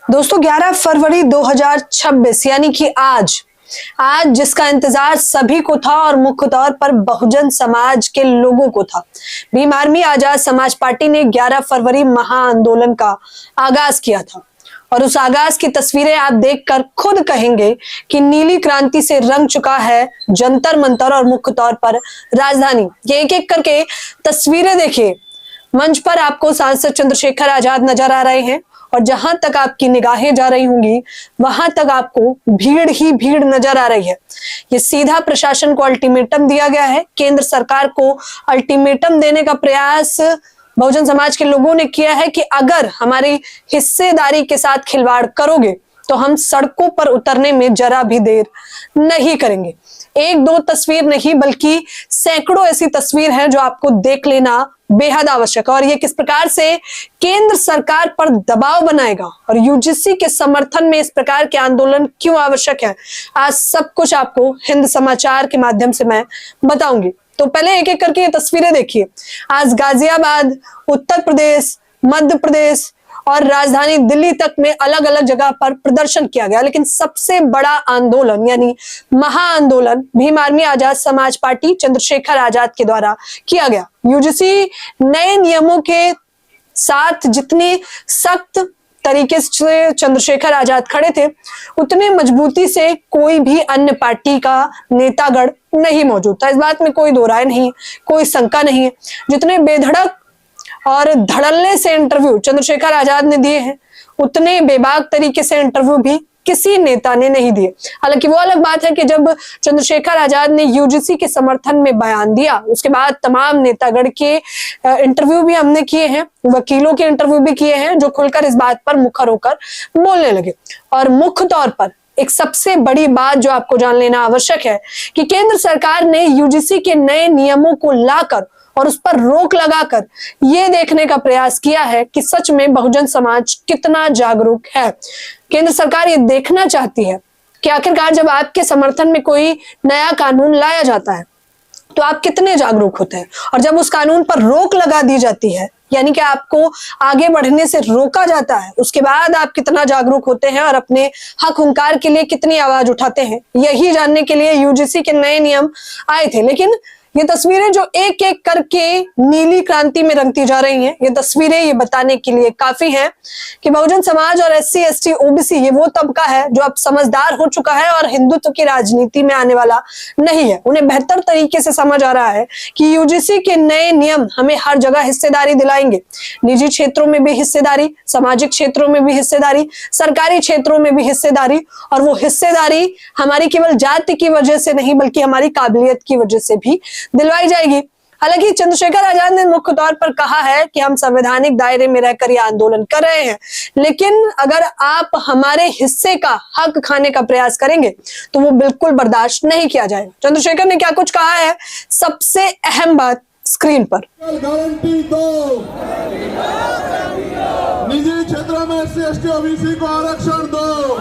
दोस्तों 11 फरवरी 2026 यानी कि आज जिसका इंतजार सभी को था और मुख्य तौर पर बहुजन समाज के लोगों को था। भीम आर्मी आजाद समाज पार्टी ने 11 फरवरी महाआंदोलन का आगाज किया था और उस आगाज की तस्वीरें आप देखकर खुद कहेंगे कि नीली क्रांति से रंग चुका है जंतर मंतर और मुख्य तौर पर राजधानी। ये एक एक करके तस्वीरें देखिए। मंच पर आपको सांसद चंद्रशेखर आजाद नजर आ रहे हैं और जहां तक आपकी निगाहें जा रही होंगी वहां तक आपको भीड़ ही भीड़ नजर आ रही है। ये सीधा प्रशासन को अल्टीमेटम दिया गया है। केंद्र सरकार को अल्टीमेटम देने का प्रयास बहुजन समाज के लोगों ने किया है कि अगर हमारी हिस्सेदारी के साथ खिलवाड़ करोगे तो हम सड़कों पर उतरने में जरा भी देर नहीं करेंगे। एक दो तस्वीर नहीं बल्कि सैकड़ों ऐसी तस्वीर हैं जो आपको देख लेना बेहद आवश्यक है और ये किस प्रकार से केंद्र सरकार पर दबाव बनाएगा और यूजीसी के समर्थन में इस प्रकार के आंदोलन क्यों आवश्यक है, आज सब कुछ आपको हिंद समाचार के माध्यम से मैं बताऊंगी। तो पहले एक एक करके ये तस्वीरें देखिए। आज गाजियाबाद, उत्तर प्रदेश, मध्य प्रदेश और राजधानी दिल्ली तक में अलग अलग जगह पर प्रदर्शन किया गया, लेकिन सबसे बड़ा आंदोलन यानी महाआंदोलन भीम आर्मी आजाद समाज पार्टी चंद्रशेखर आजाद के द्वारा किया गया। यूजीसी नए नियमों के साथ जितनी सख्त तरीके से चंद्रशेखर आजाद खड़े थे उतने मजबूती से कोई भी अन्य पार्टी का नेतागण नहीं मौजूद था। इस बात में कोई दो राय नहीं, कोई शंका नहीं है। जितने बेधड़क और धड़ल्ले से इंटरव्यू चंद्रशेखर आजाद ने दिए हैं उतने बेबाक तरीके से इंटरव्यू भी किसी नेता ने नहीं दिए। हालांकि वो अलग बात है कि जब चंद्रशेखर आजाद ने यूजीसी के समर्थन में बयान दिया उसके बाद तमाम नेतागण के इंटरव्यू भी हमने किए हैं, वकीलों के इंटरव्यू भी किए हैं जो खुलकर इस बात पर मुखर होकर बोलने लगे। और मुख्य तौर पर एक सबसे बड़ी बात जो आपको जान लेना आवश्यक है कि केंद्र सरकार ने यूजीसी के नए नियमों को लाकर और उस पर रोक लगाकर ये देखने का प्रयास किया है कि सच में बहुजन समाज कितना जागरूक है। केंद्र सरकार ये देखना चाहती है कि आखिरकार जब आपके समर्थन में कोई नया कानून लाया जाता है तो आप कितने जागरूक होते हैं और जब उस कानून पर रोक लगा दी जाती है यानी कि आपको आगे बढ़ने से रोका जाता है उसके बाद आप कितना जागरूक होते हैं और अपने हक हुंकार के लिए कितनी आवाज उठाते हैं। यही जानने के लिए यूजीसी के नए नियम आए थे। लेकिन ये तस्वीरें जो एक एक करके नीली क्रांति में रंगती जा रही हैं, ये तस्वीरें ये बताने के लिए काफी हैं कि बहुजन समाज और एससी एसटी ओबीसी ये वो तबका है जो अब समझदार हो चुका है और हिंदुत्व की राजनीति में आने वाला नहीं है। उन्हें बेहतर तरीके से समझ आ रहा है कि यूजीसी के नए नियम हमें हर जगह हिस्सेदारी दिलाएंगे। निजी क्षेत्रों में भी हिस्सेदारी, सामाजिक क्षेत्रों में भी हिस्सेदारी, सरकारी क्षेत्रों में भी हिस्सेदारी और वो हिस्सेदारी हमारी केवल जाति की वजह से नहीं बल्कि हमारी काबिलियत की वजह से भी दिलवाई जाएगी। हालांकि चंद्रशेखर आजाद ने मुख्य तौर पर कहा है कि हम संवैधानिक दायरे में रहकर यह आंदोलन कर रहे हैं, लेकिन अगर आप हमारे हिस्से का हक खाने का प्रयास करेंगे तो वो बिल्कुल बर्दाश्त नहीं किया जाएगा। चंद्रशेखर ने क्या कुछ कहा है, सबसे अहम बात स्क्रीन पर। गारंटी दो, निजी क्षेत्रों में एससी एसटी ओबीसी को आरक्षण दो,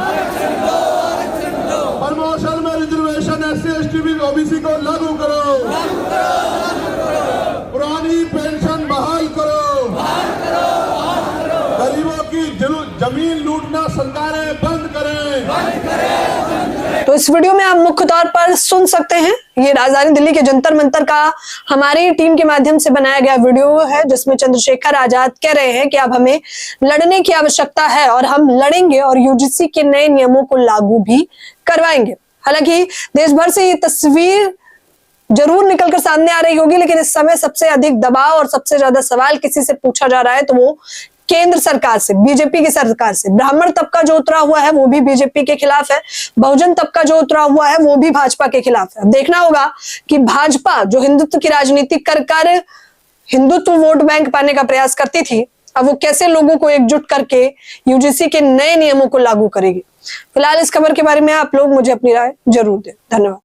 प्रमोशन में रिजर्वेशन एससी एसटी ओबीसी को लागू करो, पुरानी पेंशन बहाल करो, गरीबों की जमीन लूटना सरकारें बंद करें। तो इस वीडियो में आप मुख्य तौर पर सुन सकते हैं, ये राजधानी दिल्ली के जंतर मंतर का हमारी टीम के माध्यम से बनाया गया वीडियो है जिसमें चंद्रशेखर आजाद कह रहे हैं कि अब हमें लड़ने की आवश्यकता है और हम लड़ेंगे और यूजीसी के नए नियमों को लागू भी करवाएंगे। हालांकि देश भर से ये तस्वीर जरूर निकलकर सामने आ रही होगी, लेकिन इस समय सबसे अधिक दबाव और सबसे ज्यादा सवाल किसी से पूछा जा रहा है तो वो केंद्र सरकार से, बीजेपी की सरकार से। ब्राह्मण तबका जो उतरा हुआ है वो भी बीजेपी के खिलाफ है, बहुजन तबका जो उतरा हुआ है वो भी भाजपा के खिलाफ है। देखना होगा कि भाजपा जो हिंदुत्व की राजनीति कर हिंदुत्व वोट बैंक पाने का प्रयास करती थी अब वो कैसे लोगों को एकजुट करके यूजीसी के नए नियमों को लागू करेगी। फिलहाल इस खबर के बारे में आप लोग मुझे अपनी राय जरूर दें। धन्यवाद।